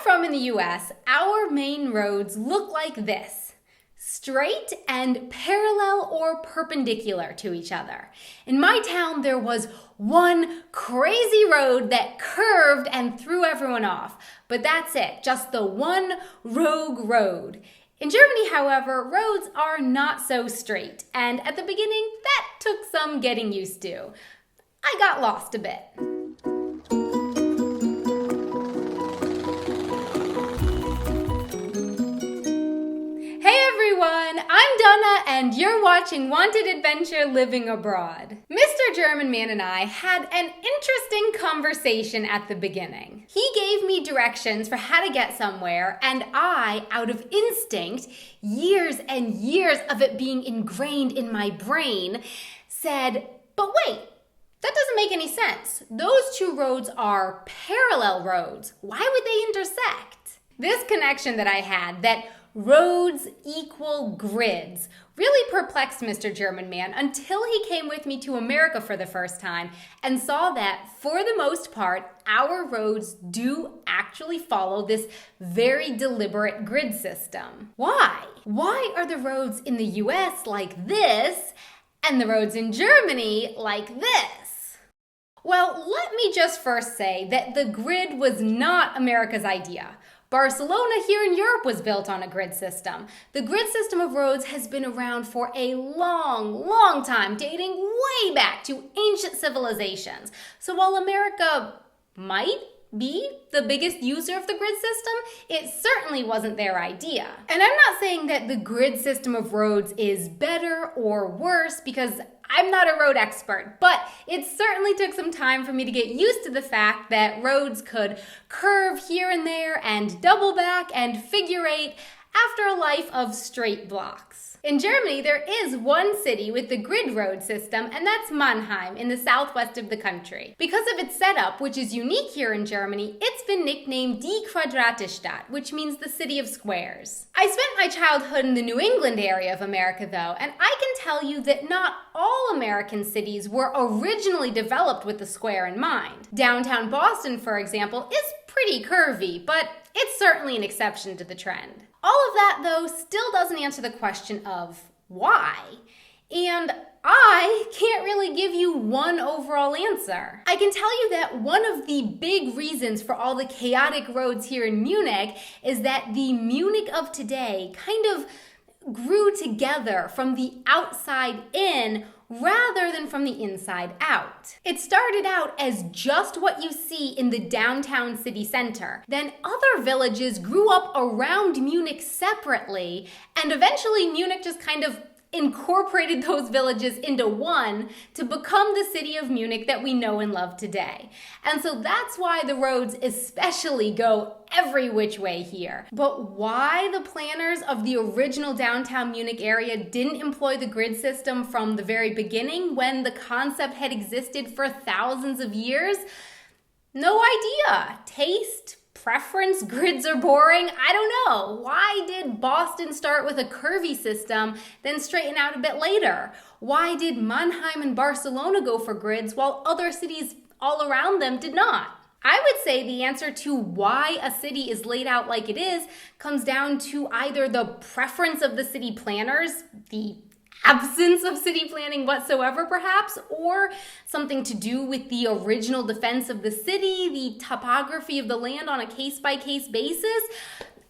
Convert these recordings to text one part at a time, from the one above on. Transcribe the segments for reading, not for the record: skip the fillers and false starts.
from in the US, our main roads look like this: straight and parallel or perpendicular to each other. In my town, there was one crazy road that curved and threw everyone off. But that's it, just the one rogue road. In Germany, however, roads are not so straight, and at the beginning, that took some getting used to. I got lost a bit. Hey everyone, I'm Donna and you're watching Wanted Adventure Living Abroad. Mr. German Man and I had an interesting conversation at the beginning. He gave me directions for how to get somewhere, and I, out of instinct, years and years of it being ingrained in my brain, said, but wait, that doesn't make any sense. Those two roads are parallel roads. Why would they intersect? This connection that I had, that roads equal grids, really perplexed Mr. German Man until he came with me to America for the first time and saw that, for the most part, our roads do actually follow this very deliberate grid system. Why? Why are the roads in the US like this and the roads in Germany like this? Well, let me just first say that the grid was not America's idea. Barcelona here in Europe was built on a grid system. The grid system of roads has been around for a long, long time, dating way back to ancient civilizations. So while America might be the biggest user of the grid system, it certainly wasn't their idea. And I'm not saying that the grid system of roads is better or worse, because I'm not a road expert, but it certainly took some time for me to get used to the fact that roads could curve here and there and double back and figure eight after a life of straight blocks. In Germany, there is one city with the grid road system, and that's Mannheim in the southwest of the country. Because of its setup, which is unique here in Germany, it's been nicknamed Die Quadratestadt, which means the city of squares. I spent my childhood in the New England area of America, though, and I can tell you that not all American cities were originally developed with the square in mind. Downtown Boston, for example, is pretty curvy, but it's certainly an exception to the trend. All of that, though, still doesn't answer the question of why. And I can't really give you one overall answer. I can tell you that one of the big reasons for all the chaotic roads here in Munich is that the Munich of today kind of grew together from the outside in rather than from the inside out. It started out as just what you see in the downtown city center. Then other villages grew up around Munich separately, and eventually Munich just kind of incorporated those villages into one to become the city of Munich that we know and love today. And so that's why the roads especially go every which way here. But why the planners of the original downtown Munich area didn't employ the grid system from the very beginning, when the concept had existed for thousands of years? No idea. Taste? Preference? Grids are boring? I don't know. Why did Boston start with a curvy system, then straighten out a bit later? Why did Mannheim and Barcelona go for grids while other cities all around them did not? I would say the answer to why a city is laid out like it is comes down to either the preference of the city planners, the absence of city planning whatsoever perhaps, or something to do with the original defense of the city, the topography of the land on a case-by-case basis.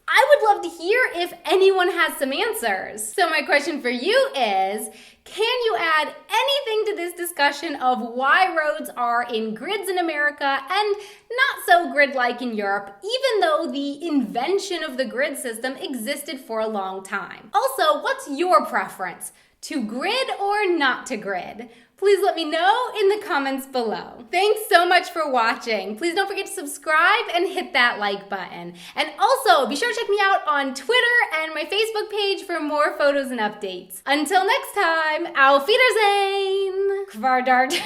I would love to hear if anyone has some answers. So my question for you is, can you add anything to this discussion of why roads are in grids in America and not so grid-like in Europe, even though the invention of the grid system existed for a long time? Also, what's your preference? To grid or not to grid? Please let me know in the comments below. Thanks so much for watching. Please don't forget to subscribe and hit that like button. And also, be sure to check me out on Twitter and my Facebook page for more photos and updates. Until next time, auf Wiedersehen! Quadratestadt.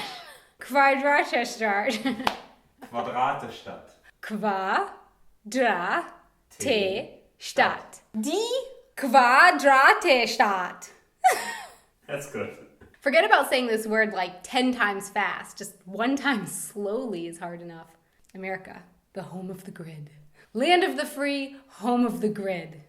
Quadratestadt. Die Quadratestadt. That's good. Forget about saying this word like 10 times fast. Just one time slowly is hard enough. America, the home of the grid. Land of the free, home of the grid.